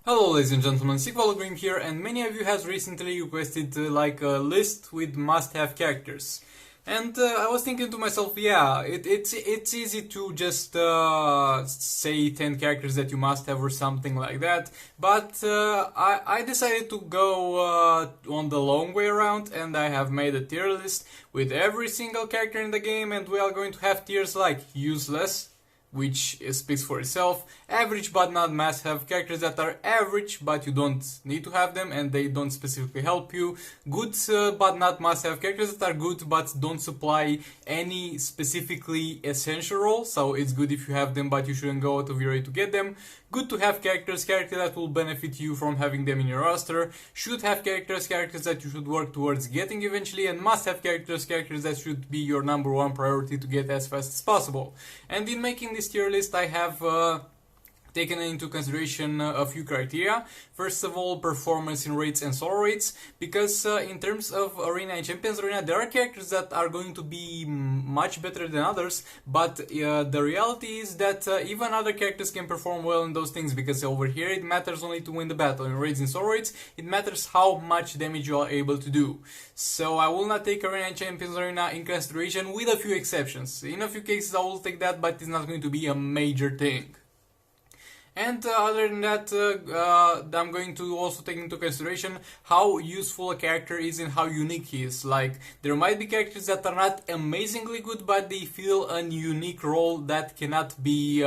Hello ladies and gentlemen, SickValGrim here, and many of you has recently requested like a list with must-have characters. And I was thinking to myself, yeah, it's easy to just say 10 characters that you must have or something like that, but I decided to go on the long way around, and I have made a tier list with every single character in the game, and we are going to have tiers like useless, which speaks for itself. Average but not must have characters that are average but you don't need to have them and they don't specifically help you. Good but not must have characters that are good but don't supply any specifically essential role, so it's good if you have them but you shouldn't go out of your way to get them. Good to have characters that will benefit you from having them in your roster. Should have characters that you should work towards getting eventually, and must have characters that should be your number one priority to get as fast as possible. And in making this tier list, I have taken into consideration a few criteria. First of all, performance in raids and solo raids, because in terms of Arena and Champions Arena, there are characters that are going to be much better than others, but the reality is that even other characters can perform well in those things, because over here it matters only to win the battle. In raids and solo raids, it matters how much damage you are able to do. So I will not take Arena and Champions Arena in consideration, with a few exceptions. In a few cases I will take that, but it's not going to be a major thing. And other than that, I'm going to also take into consideration how useful a character is and how unique he is. Like, there might be characters that are not amazingly good, but they fill a unique role that cannot be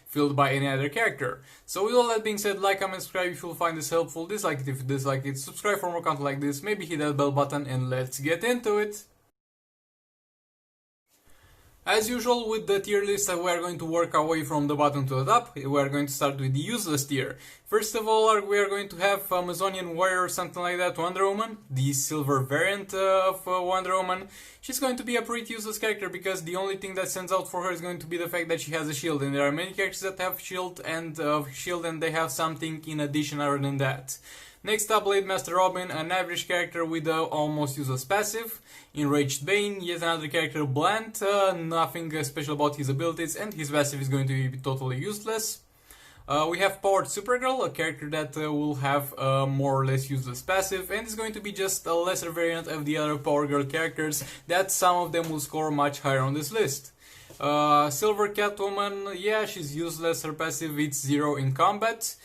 filled by any other character. So with all that being said, like, comment, subscribe if you find this helpful, dislike it if you dislike it, subscribe for more content like this, maybe hit that bell button, and let's get into it. As usual with the tier list, we are going to work our way from the bottom to the top. We are going to start with the useless tier. First of all, we are going to have Amazonian Warrior or something like that, Wonder Woman, the silver variant of Wonder Woman. She's going to be a pretty useless character because the only thing that stands out for her is going to be the fact that she has a shield, and there are many characters that have shield and they have something in addition other than that. Next up, Blade Master Robin, an average character with a almost useless passive. Enraged Bane, yet another character bland, nothing special about his abilities, and his passive is going to be totally useless. We have Powered Supergirl, a character that will have a more or less useless passive, and is going to be just a lesser variant of the other Power Girl characters, that some of them will score much higher on this list. Silver Catwoman, yeah, she's useless, her passive it's 0 in combat.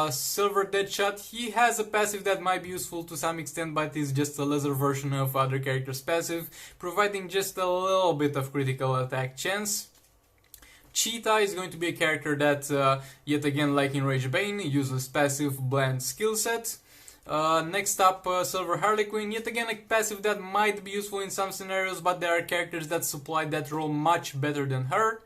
Silver Deadshot, he has a passive that might be useful to some extent, but is just a lesser version of other characters' passive, providing just a little bit of critical attack chance. Cheetah is going to be a character that, yet again, like in Rage Bane, uses passive bland skill set. Next up, Silver Harley Quinn, yet again a passive that might be useful in some scenarios, but there are characters that supply that role much better than her.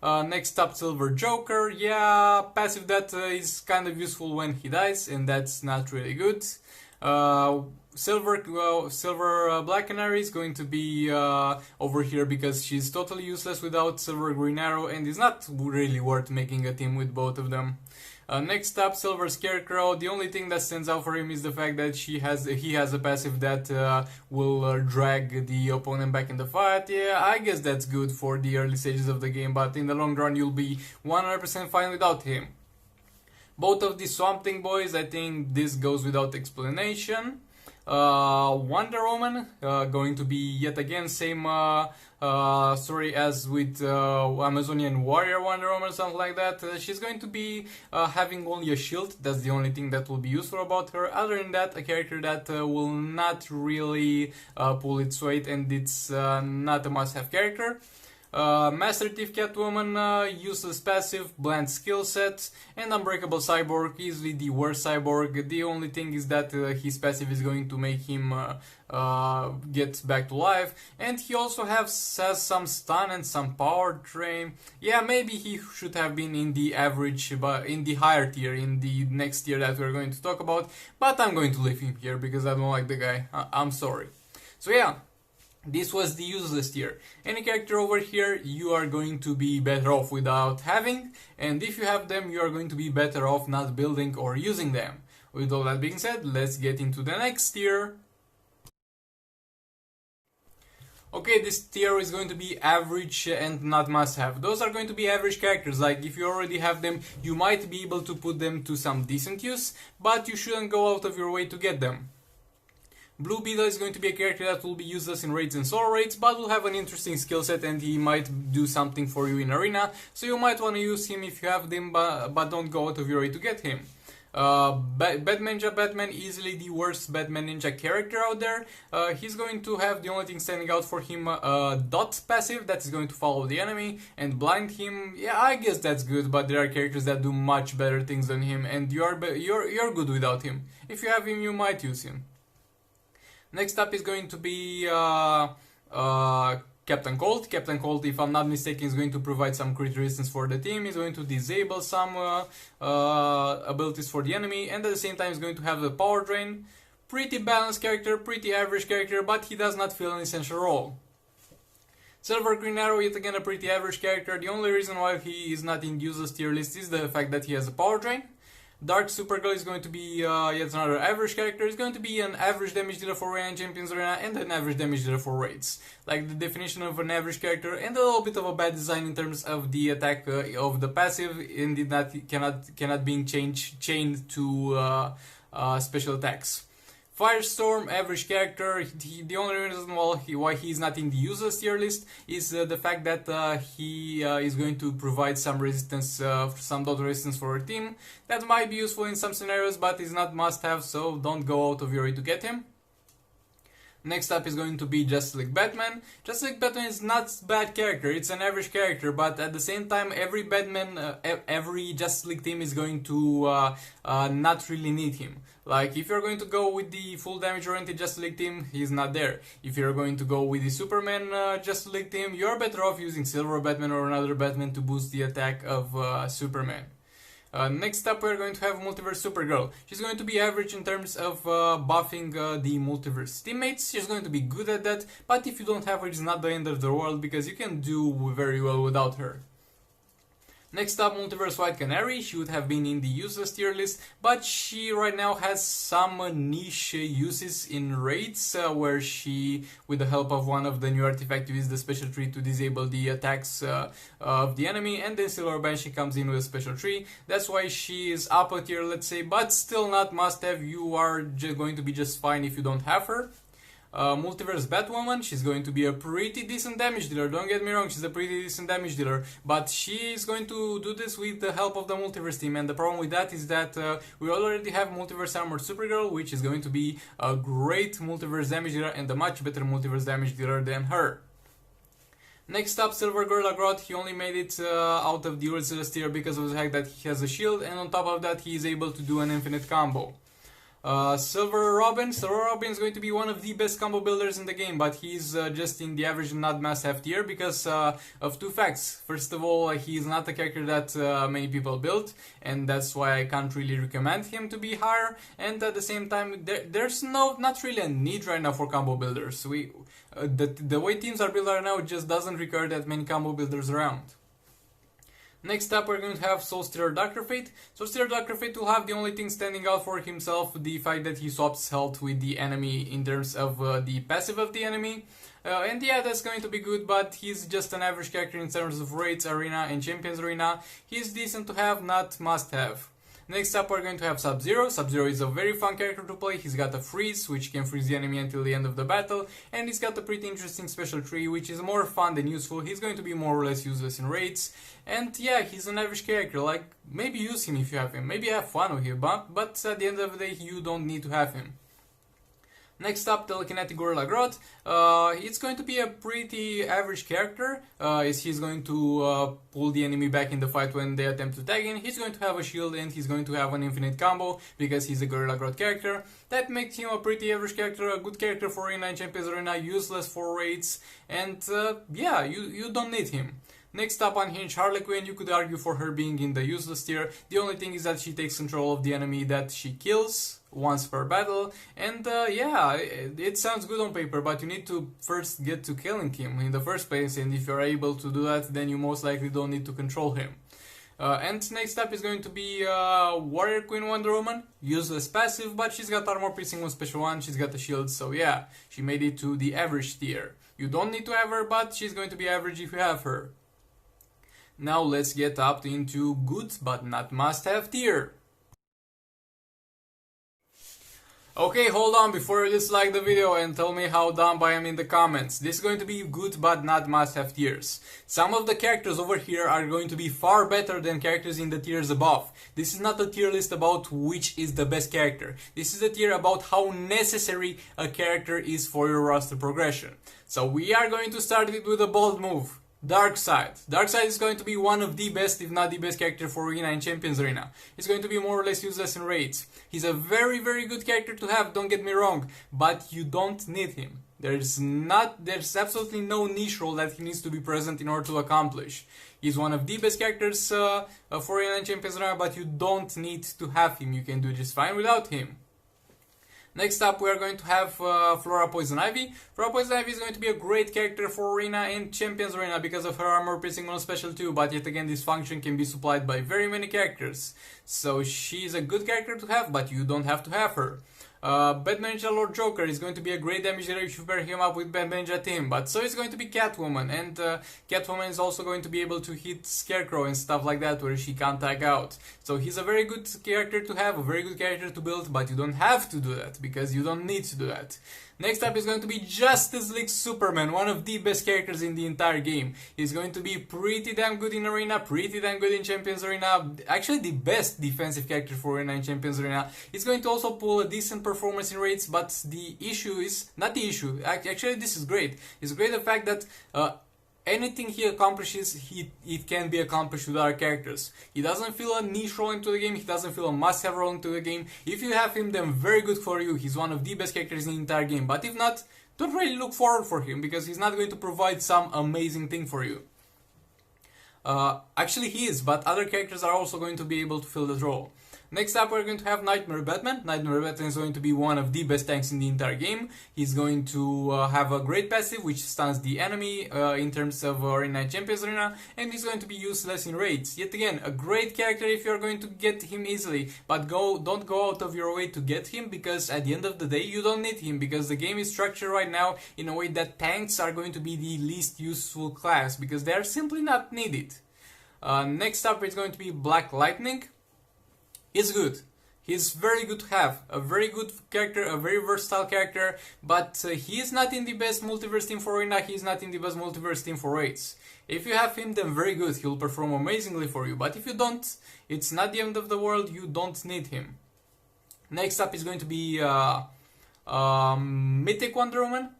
Next up, Silver Joker, yeah, passive that is kind of useful when he dies, and that's not really good. Silver Black Canary is going to be over here because she's totally useless without Silver Green Arrow, and is not really worth making a team with both of them. Next up, Silver Scarecrow. The only thing that stands out for him is the fact that he has a passive that will drag the opponent back in the fight. Yeah, I guess that's good for the early stages of the game, but in the long run you'll be 100% fine without him. Both of the Swamp Thing boys, I think this goes without explanation. Wonder Woman, going to be yet again same story as with Amazonian Warrior Wonder Woman, something like that. She's going to be having only a shield. That's the only thing that will be useful about her. Other than that, a character that will not really pull its weight, and it's not a must-have character. Master Thief Catwoman, useless passive, bland skill set, and Unbreakable Cyborg, easily the worst cyborg. The only thing is that his passive is going to make him get back to life, and he also has some stun and some power drain. Yeah, maybe he should have been in the average, but in the higher tier, in the next tier that we're going to talk about, but I'm going to leave him here because I don't like the guy. I'm sorry. So yeah. This was the useless tier. Any character over here you are going to be better off without having, and if you have them you are going to be better off not building or using them. With all that being said, let's get into the next tier. Okay, this tier is going to be average and not must-have. Those are going to be average characters, like if you already have them, you might be able to put them to some decent use, but you shouldn't go out of your way to get them. Blue Beetle is going to be a character that will be useless in raids and solo raids, but will have an interesting skill set and he might do something for you in arena, so you might want to use him if you have them, but don't go out of your way to get him. Batman Ninja Batman, easily the worst Batman Ninja character out there. He's going to have the only thing standing out for him, dot passive that is going to follow the enemy and blind him. Yeah, I guess that's good, but there are characters that do much better things than him, and you're good without him. If you have him, you might use him. Next up is going to be Captain Cold. Captain Cold, if I'm not mistaken, is going to provide some crit resistance for the team. He's going to disable some abilities for the enemy, and at the same time is going to have the power drain. Pretty balanced character, pretty average character, but he does not fill an essential role. Silver Green Arrow, yet again a pretty average character. The only reason why he is not in useless tier list is the fact that he has a power drain. Dark Supergirl is going to be yet another average character. It's going to be an average damage dealer for Arena and Champions Arena and an average damage dealer for raids. Like the definition of an average character, and a little bit of a bad design in terms of the attack of the passive, indeed that cannot be chained to special attacks. Firestorm, average character. The only reason why he is not in the useless tier list is the fact that he is going to provide some resistance, some dot resistance for our team. That might be useful in some scenarios, but is not must-have, so don't go out of your way to get him. Next up is going to be Justice League Batman. Justice League Batman is not a bad character, it's an average character, but at the same time every Batman, every Justice League team is going to not really need him. Like if you're going to go with the full damage oriented Justice League team, he's not there. If you're going to go with the Superman Justice League team, you're better off using Silver Batman or another Batman to boost the attack of Superman. Next up we're going to have Multiverse Supergirl. She's going to be average in terms of buffing the Multiverse teammates. She's going to be good at that, but if you don't have her, it's not the end of the world because you can do very well without her. Next up, Multiverse White Canary. She would have been in the useless tier list, but she right now has some niche uses in raids where she, with the help of one of the new artifacts, uses the special tree to disable the attacks of the enemy, and then Silver Banshee comes in with a special tree. That's why she is up a tier, let's say, but still not must-have. You are going to be just fine if you don't have her. Multiverse Batwoman, she's going to be a pretty decent damage dealer, don't get me wrong, she's a pretty decent damage dealer, but she is going to do this with the help of the Multiverse team, and the problem with that is that we already have Multiverse Armored Supergirl, which is going to be a great Multiverse damage dealer and a much better Multiverse damage dealer than her. Next up, Silver Gorilla Grodd. He only made it out of the Ursula's tier because of the fact that he has a shield, and on top of that he is able to do an infinite combo. Silver Robin is going to be one of the best combo builders in the game, but he's just in the average and not must-have tier because of two facts. First of all, he is not a character that many people build, and that's why I can't really recommend him to be higher. And at the same time, there's not really a need right now for combo builders. The way teams are built right now, it just doesn't require that many combo builders around. Next up, we're going to have Soul Stealer Dr. Fate. Soul Stealer Dr. Fate will have the only thing standing out for himself, the fact that he swaps health with the enemy in terms of the passive of the enemy. And yeah, that's going to be good, but he's just an average character in terms of raids, arena, and champions arena. He's decent to have, not must have. Next up, we're going to have Sub-Zero. Sub-Zero is a very fun character to play. He's got a freeze, which can freeze the enemy until the end of the battle, and he's got a pretty interesting special tree, which is more fun than useful. He's going to be more or less useless in raids, and yeah, he's an average character. Like, maybe use him if you have him, maybe have fun with him, but at the end of the day, you don't need to have him. Next up, Telekinetic Gorilla Grodd. It's going to be a pretty average character. He's going to pull the enemy back in the fight when they attempt to tag in. He's going to have a shield and he's going to have an infinite combo because he's a Gorilla Grodd character. That makes him a pretty average character, a good character for Arena and Champions Arena, useless for raids, and yeah, you don't need him. Next up, Unhinged Harley Quinn. You could argue for her being in the useless tier. The only thing is that she takes control of the enemy that she kills once per battle, and yeah, it sounds good on paper, but you need to first get to killing him in the first place, and if you're able to do that, then you most likely don't need to control him. And next up is going to be Warrior Queen Wonder Woman. Useless passive, but she's got armor piercing on special 1, she's got a shield, so yeah, she made it to the average tier. You don't need to have her, but she's going to be average if you have her. Now let's get up into good but not must-have tier. Okay, hold on before you dislike the video and tell me how dumb I am in the comments. This is going to be good but not must-have tiers. Some of the characters over here are going to be far better than characters in the tiers above. This is not a tier list about which is the best character. This is a tier about how necessary a character is for your roster progression. So we are going to start it with a bold move. Darkseid. Darkseid is going to be one of the best, if not the best character for Arena and Champions Arena. He's going to be more or less useless in raids. He's a very, very good character to have, don't get me wrong, but you don't need him. There's absolutely no niche role that he needs to be present in order to accomplish. He's one of the best characters for Arena and Champions Arena, but you don't need to have him. You can do just fine without him. Next up, we are going to have Flora Poison Ivy. Flora Poison Ivy is going to be a great character for Arena and Champions Arena because of her armor piercing on special too, but yet again this function can be supplied by very many characters. So she's a good character to have, but you don't have to have her. Batman Ninja Lord Joker is going to be a great damage dealer if you pair him up with Batman Ninja Team, but so is going to be Catwoman, and Catwoman is also going to be able to hit Scarecrow and stuff like that where she can't tag out. So he's a very good character to have, a very good character to build, but you don't have to do that, because you don't need to do that. Next up is going to be Justice League Superman, one of the best characters in the entire game. He's going to be pretty damn good in Arena, pretty damn good in Champions Arena, actually the best defensive character for Arena and Champions Arena. He's going to also pull a decent performance in raids, but the issue is, not the issue, actually this is great. It's great the fact that anything he accomplishes, it can be accomplished with other characters. He doesn't feel a niche role into the game, he doesn't feel a must-have role into the game. If you have him, then very good for you, he's one of the best characters in the entire game. But if not, don't really look forward for him, because he's not going to provide some amazing thing for you. Actually he is, but other characters are also going to be able to fill that role. Next up, we're going to have Nightmare Batman. Nightmare Batman is going to be one of the best tanks in the entire game. He's going to have a great passive which stuns the enemy in terms of Arena and Champions Arena, and he's going to be useless in raids. Yet again, a great character if you're going to get him easily, but don't go out of your way to get him, because at the end of the day you don't need him, because the game is structured right now in a way that tanks are going to be the least useful class, because they are simply not needed. Next up, it's going to be Black Lightning. He's good. He's very good to have. A very good character, a very versatile character, but he is not in the best multiverse team for Arena, he's not in the best multiverse team for raids. If you have him, then very good, he'll perform amazingly for you, but if you don't, it's not the end of the world, you don't need him. Next up is going to be Mythic Wonder Woman.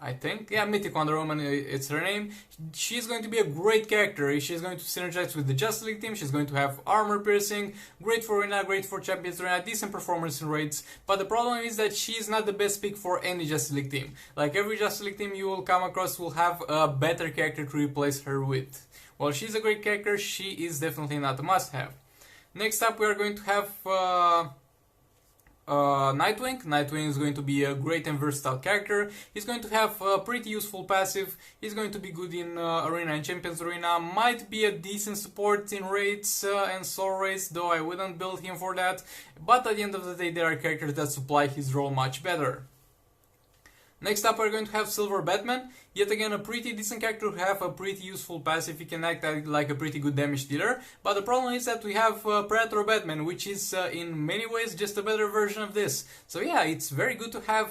I think, yeah, Mythic Wonder Woman, it's her name. She's going to be a great character. She's going to synergize with the Justice League team. She's going to have armor piercing, great for Arena, great for Champions Arena, decent performance in raids. But the problem is that she's not the best pick for any Justice League team. Like every Justice League team you will come across will have a better character to replace her with. While she's a great character, she is definitely not a must-have. Next up, we are going to have Nightwing. Nightwing is going to be a great and versatile character. He's going to have a pretty useful passive. He's going to be good in Arena and Champions Arena. Might be a decent support in raids and soul raids, though I wouldn't build him for that. But at the end of the day, there are characters that supply his role much better. Next up, we're going to have Silver Batman. Yet again, a pretty decent character to have, a pretty useful passive. He can act like a pretty good damage dealer. But the problem is that we have Predator Batman, which is in many ways just a better version of this. So yeah, it's very good to have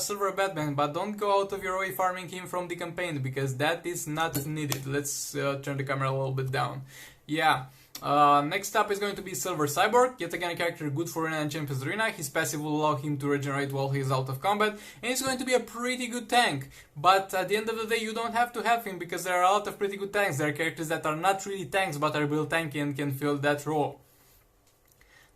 Silver Batman, but don't go out of your way farming him from the campaign, because that is not needed. Let's turn the camera a little bit down. Yeah. Next up is going to be Silver Cyborg, yet again a character good for Arena and Champions Arena. His passive will allow him to regenerate while he is out of combat, and he's going to be a pretty good tank. But at the end of the day, you don't have to have him, because there are a lot of pretty good tanks. There are characters that are not really tanks, but are built tanky and can fill that role.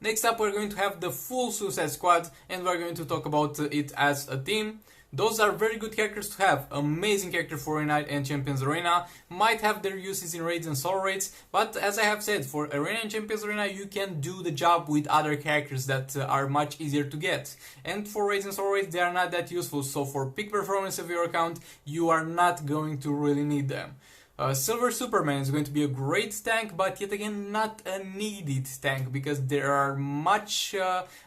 Next up, we're going to have the full Suicide Squad, and we're going to talk about it as a team. Those are very good characters to have. Amazing character for Arena and Champions Arena. Might have their uses in raids and solo raids, but as I have said, for Arena and Champions Arena you can do the job with other characters that are much easier to get. And for raids and solo raids they are not that useful, so for peak performance of your account you are not going to really need them. Silver Superman is going to be a great tank, but yet again not a needed tank, because there are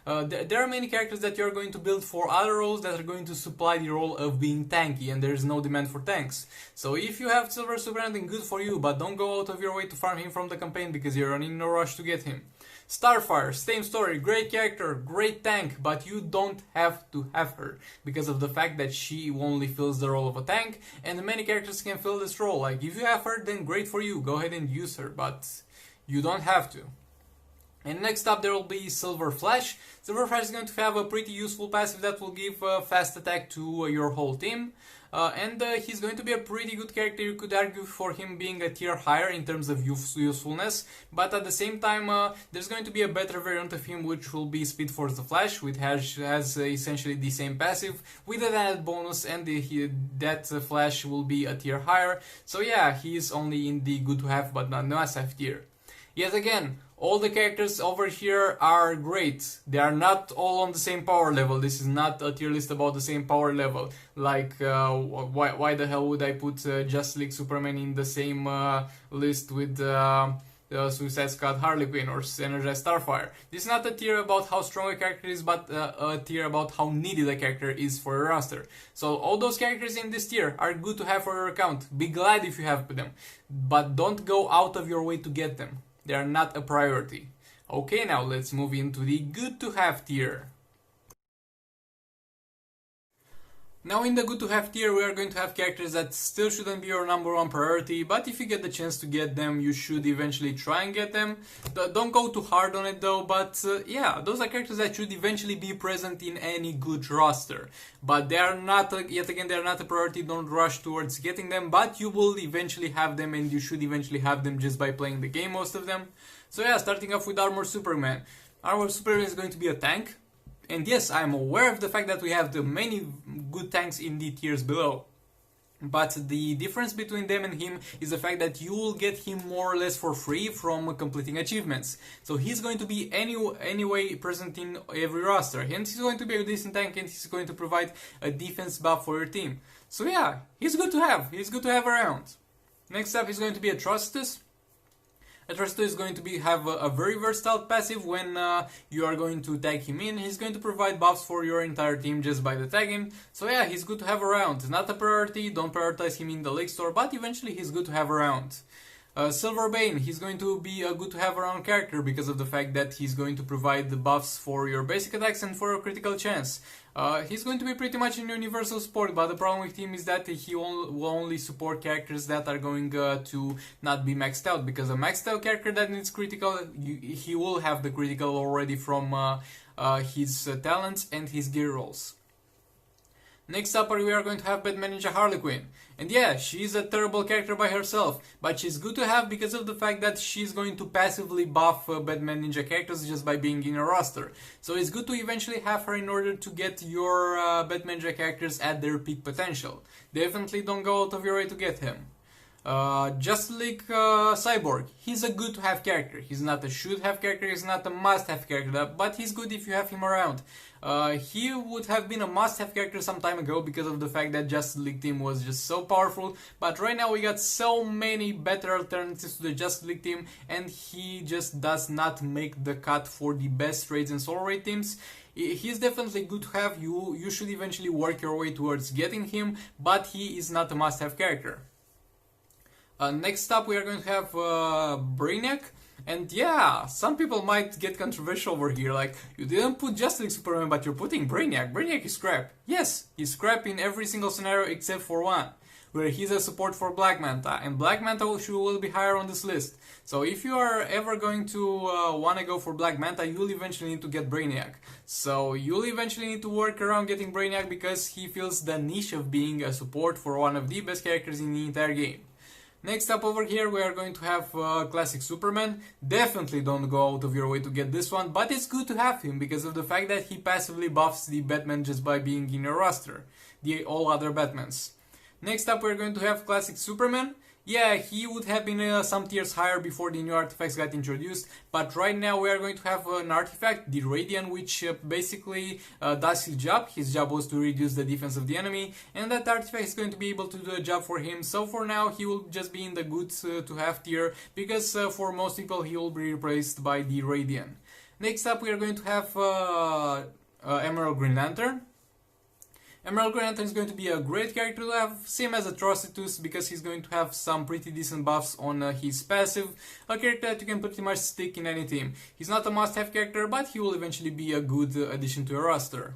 there are many characters that you're going to build for other roles that are going to supply the role of being tanky, and there's no demand for tanks. So if you have Silver Superman, then good for you, but don't go out of your way to farm him from the campaign because you're in no rush to get him. Starfire, same story, great character, great tank, but you don't have to have her because of the fact that she only fills the role of a tank, and many characters can fill this role. Like, if you have her, then great for you, go ahead and use her, but you don't have to. And next up there will be Silver Flash. Silver Flash is going to have a pretty useful passive that will give fast attack to your whole team. And he's going to be a pretty good character. You could argue for him being a tier higher in terms of usefulness, but at the same time there's going to be a better variant of him, which will be Speed Force the Flash, which has essentially the same passive with an added bonus, and that Flash will be a tier higher. So yeah, he's only in the good to have but not must-have tier. Yet again, all the characters over here are great. They are not all on the same power level. This is not a tier list about the same power level. Like, why the hell would I put Justice League Superman in the same list with Suicide Squad Harley Quinn or Energized Starfire? This is not a tier about how strong a character is, but a tier about how needed a character is for your roster. So all those characters in this tier are good to have for your account. Be glad if you have them, but don't go out of your way to get them. They are not a priority. Okay, now let's move into the good to have tier. Now in the good to have tier we are going to have characters that still shouldn't be your number one priority, but if you get the chance to get them, you should eventually try and get them. Don't go too hard on it though, but yeah, those are characters that should eventually be present in any good roster. But they are not, yet again, they are not a priority. Don't rush towards getting them, but you will eventually have them, and you should eventually have them just by playing the game, most of them. So yeah, starting off with Armor Superman. Armor Superman is going to be a tank. And yes, I'm aware of the fact that we have the many good tanks in the tiers below. But the difference between them and him is the fact that you will get him more or less for free from completing achievements. So he's going to be anyway present in every roster. And he's going to be a decent tank, and he's going to provide a defense buff for your team. So yeah, he's good to have. He's good to have around. Next up is going to be Atrocitus. Atrocitus is going to have a very versatile passive when you are going to tag him in. He's going to provide buffs for your entire team just by the tagging. So yeah, he's good to have around. Not a priority, don't prioritize him in the League Store, but eventually he's good to have around. Silver Bane, he's going to be a good to have around character because of the fact that he's going to provide the buffs for your basic attacks and for a critical chance. He's going to be pretty much in universal support, but the problem with him is that he will only support characters that are going to not be maxed out, because a maxed out character that needs critical, he will have the critical already from his talents and his gear rolls. Next up we are going to have Batman Ninja Harley Quinn. And yeah, she's a terrible character by herself, but she's good to have because of the fact that she's going to passively buff Batman Ninja characters just by being in a roster. So it's good to eventually have her in order to get your Batman Ninja characters at their peak potential. Definitely don't go out of your way to get him. Justice League Cyborg, he's a good to have character. He's not a should have character, he's not a must have character, but he's good if you have him around. He would have been a must have character some time ago because of the fact that Justice League team was just so powerful, but right now we got so many better alternatives to the Justice League team, and he just does not make the cut for the best raids and solo raid teams. He's definitely good to have. You should eventually work your way towards getting him, but he is not a must have character. Next up we are going to have Brainiac. And yeah, some people might get controversial over here, like, you didn't put Justice League Superman but you're putting Brainiac. Brainiac is crap. Yes, he's crap in every single scenario except for one, where he's a support for Black Manta, and Black Manta will be higher on this list. So if you are ever going to want to go for Black Manta, you'll eventually need to get Brainiac. So you'll eventually need to work around getting Brainiac because he fills the niche of being a support for one of the best characters in the entire game. Next up over here we are going to have Classic Superman. Definitely don't go out of your way to get this one, but it's good to have him because of the fact that he passively buffs the Batman just by being in your roster, all other Batmans. Next up we're going to have Classic Superman. Yeah, he would have been some tiers higher before the new artifacts got introduced, but right now we are going to have an artifact, the Radiant, which basically does his job. His job was to reduce the defense of the enemy, and that artifact is going to be able to do a job for him. So for now, he will just be in the good to have tier, because for most people he will be replaced by the Radiant. Next up, we are going to have Emerald Green Lantern. Emerald Green Lantern is going to be a great character to have, same as Atrocitus, because he's going to have some pretty decent buffs on his passive, a character that you can pretty much stick in any team. He's not a must-have character, but he will eventually be a good addition to a roster.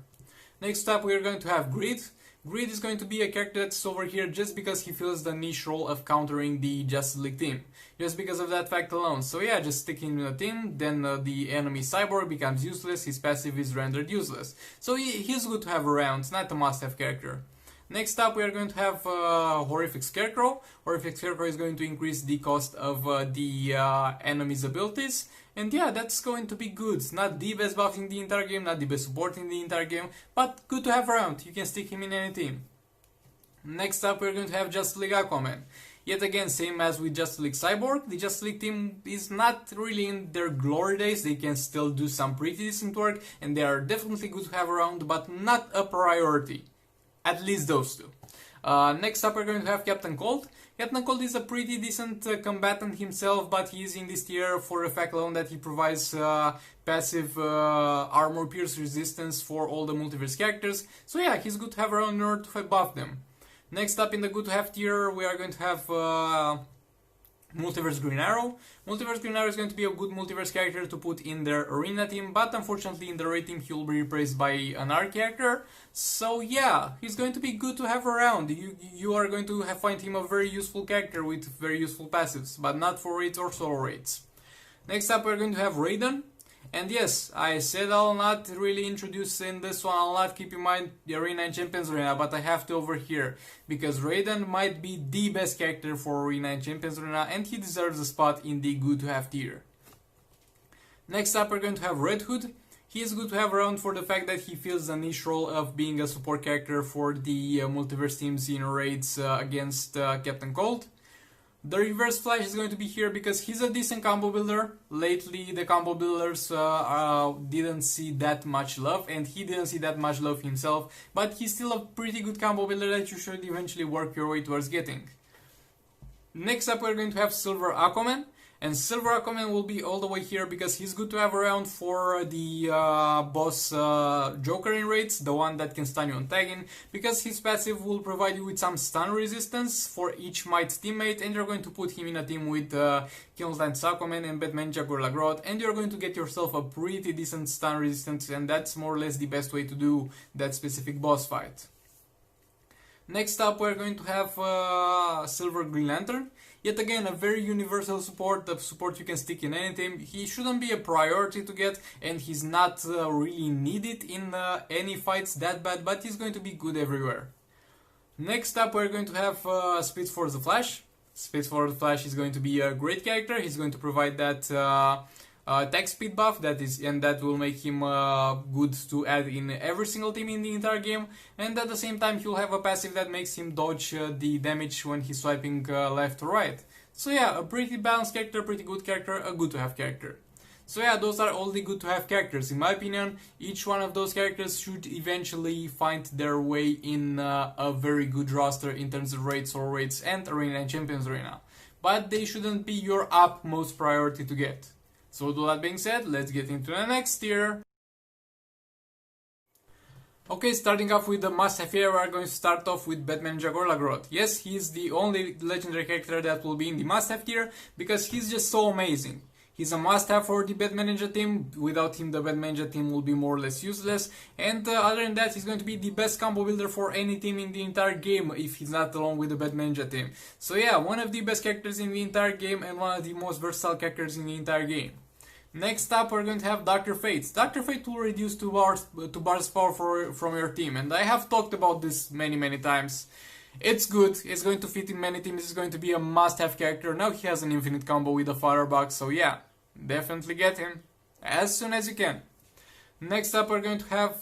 Next up, we are going to have Greed. Greed is going to be a character that's over here just because he fills the niche role of countering the Justice League team. Just because of that fact alone. So yeah, just stick him in a team, then the enemy Cyborg becomes useless, his passive is rendered useless. So he's good to have around, it's not a must-have character. Next up, we are going to have Horrific Scarecrow. Horrific Scarecrow is going to increase the cost of the enemy's abilities. And yeah, that's going to be good. It's not the best buff in the entire game, not the best support in the entire game, but good to have around. You can stick him in any team. Next up, we're going to have Justice League Aquaman. Yet again, same as with Justice League Cyborg, the Justice League team is not really in their glory days. They can still do some pretty decent work, and they are definitely good to have around, but not a priority. At least those two. Next up, we're going to have Captain Cold. Captain Cold is a pretty decent combatant himself, but he is in this tier for the fact alone that he provides passive armor pierce resistance for all the multiverse characters. So yeah, he's good to have around in order to buff them. Next up in the good to have tier, we are going to have Multiverse Green Arrow. Multiverse Green Arrow is going to be a good multiverse character to put in their arena team, but unfortunately in the raid team he will be replaced by an ARC character. So yeah, he's going to be good to have around. You are going to find him a very useful character with very useful passives, but not for raids or solo raids. Next up, we're going to have Raiden. And yes, I said I'll not really introduce in this one, I'll not keep in mind the Arena and Champions Arena, but I have to over here, because Raiden might be the best character for Arena and Champions Arena, and he deserves a spot in the good to have tier. Next up, we're going to have Red Hood. He is good to have around for the fact that he fills the niche role of being a support character for the multiverse teams in raids against Captain Cold. The Reverse Flash is going to be here because he's a decent combo builder. Lately, the combo builders didn't see that much love, and he didn't see that much love himself, but he's still a pretty good combo builder that you should eventually work your way towards getting. Next up, we're going to have Silver Aquaman. And Silver Aquaman will be all the way here because he's good to have around for the boss Joker in raids, the one that can stun you on tagging, because his passive will provide you with some stun resistance for each Might teammate, and you're going to put him in a team with Kills Lance Aquaman and Batman Gorilla Grodd, and you're going to get yourself a pretty decent stun resistance, and that's more or less the best way to do that specific boss fight. Next up, we're going to have Silver Green Lantern. Yet again, a very universal support, the support you can stick in any team. He shouldn't be a priority to get, and he's not really needed in any fights that bad, but he's going to be good everywhere. Next up, we're going to have Speed Force the Flash. Speed Force the Flash is going to be a great character. He's going to provide that attack speed buff and that will make him good to add in every single team in the entire game, and at the same time he'll have a passive that makes him dodge the damage when he's swiping left or right. So yeah, a pretty balanced character, pretty good character, a good to have character. So yeah, those are all the good to have characters. In my opinion, each one of those characters should eventually find their way in a very good roster in terms of raids, solo raids, and Arena and Champions Arena, but they shouldn't be your utmost priority to get. So with all that being said, let's get into the next tier. Okay, starting off with the must-have here, we're going to start off with Batman Gorilla Grodd. Yes, he's the only legendary character that will be in the must-have tier, because he's just so amazing. He's a must-have for the Batman Ninja team. Without him, the Batman Ninja team will be more or less useless. And other than that, he's going to be the best combo builder for any team in the entire game if he's not along with the Batman Ninja team. So yeah, one of the best characters in the entire game and one of the most versatile characters in the entire game. Next up, we're going to have Dr. Fate. Dr. Fate will reduce 2 bars power from your team, and I have talked about this many times. It's good, it's going to fit in many teams, it's going to be a must-have character. Now he has an infinite combo with a Firebox, so yeah, definitely get him as soon as you can. Next up, we're going to have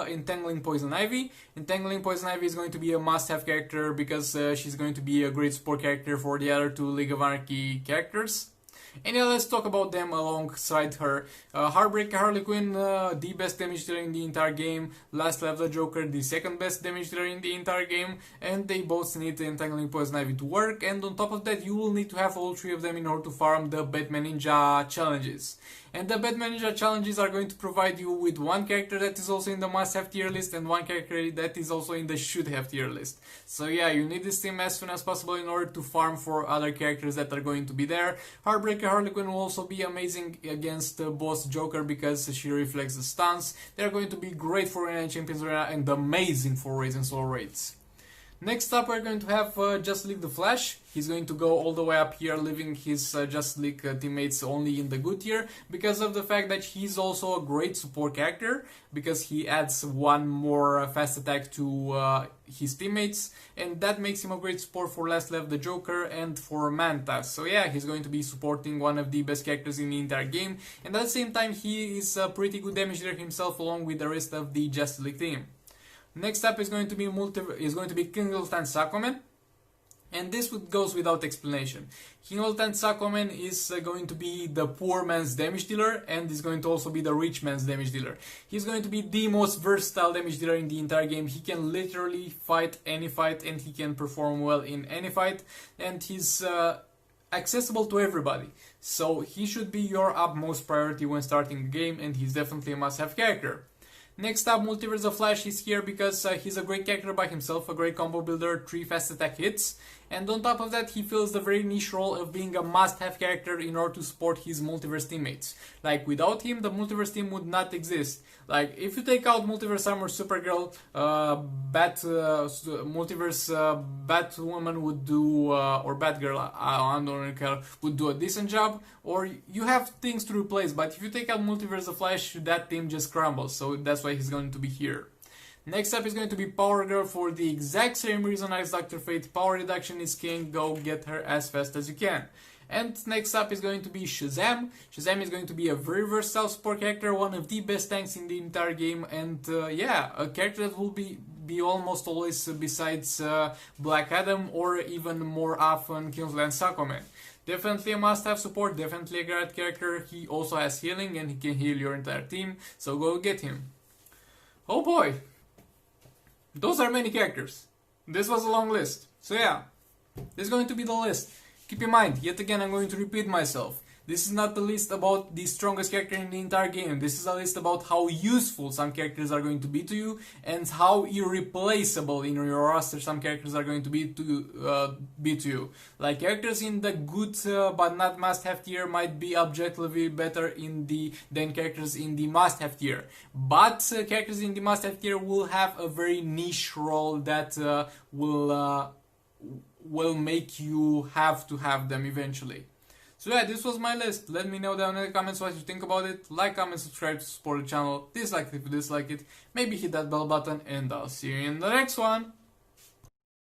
Entangling Poison Ivy. Entangling Poison Ivy is going to be a must-have character because she's going to be a great support character for the other two League of Anarchy characters. And yeah, let's talk about them alongside her. Heartbreaker Harley Quinn, the best damage dealer in the entire game. Last Level Joker, the second best damage dealer in the entire game. And they both need the Entangling Poison Ivy to work. And on top of that, you will need to have all three of them in order to farm the Batman Ninja challenges. And the Batman Ninja challenges are going to provide you with one character that is also in the must-have tier list and one character that is also in the should-have tier list. So yeah, you need this team as soon as possible in order to farm for other characters that are going to be there. Heartbreaker Harley Quinn will also be amazing against boss Joker because she reflects the stuns. They're going to be great for Arena Champions Arena and amazing for Raids and Soul Raids. Next up, we're going to have Justice League the Flash. He's going to go all the way up here, leaving his Justice League teammates only in the good tier because of the fact that he's also a great support character because he adds one more fast attack to his teammates, and that makes him a great support for Last Left the Joker and for Manta. So yeah, he's going to be supporting one of the best characters in the entire game, and at the same time he is a pretty good damage dealer himself along with the rest of the Justice League team. Next up is going to be King Zoltan Sakoman, and this goes without explanation. King Zoltan Sakoman is going to be the poor man's damage dealer and is going to also be the rich man's damage dealer. He's going to be the most versatile damage dealer in the entire game. He can literally fight any fight and he can perform well in any fight, and he's accessible to everybody. So he should be your utmost priority when starting the game, and he's definitely a must-have character. Next up, Multiverse of Flash is here because he's a great character by himself, a great combo builder, 3 fast attack hits, and on top of that he fills the very niche role of being a must-have character in order to support his multiverse teammates. Like, without him, the multiverse team would not exist. Like, if you take out Multiverse Armor, Supergirl, Batwoman would do, or Batgirl, I don't know, would do a decent job, or you have things to replace, but if you take out Multiverse of Flash, that team just crumbles, so that's why he's going to be here. Next up is going to be Power Girl for the exact same reason as Dr. Fate. Power reduction is king, go get her as fast as you can. And next up is going to be Shazam. Shazam is going to be a very versatile support character, one of the best tanks in the entire game, and yeah, a character that will be almost always besides Black Adam or even more often King Zoltan Sakoman. Definitely a must-have support, definitely a great character. He also has healing and he can heal your entire team, so go get him. Oh boy! Those are many characters. This was a long list. So yeah, this is going to be the list. Keep in mind, yet again I'm going to repeat myself. This is not the list about the strongest character in the entire game. This is a list about how useful some characters are going to be to you and how irreplaceable in your roster some characters are going to be to you. Like, characters in the good but not must-have tier might be objectively better than characters in the must-have tier. But characters in the must-have tier will have a very niche role that will make you have to have them eventually. So yeah, this was my list. Let me know down in the comments what you think about it. Like, comment, subscribe to support the channel. Dislike it if you dislike it. Maybe hit that bell button, and I'll see you in the next one.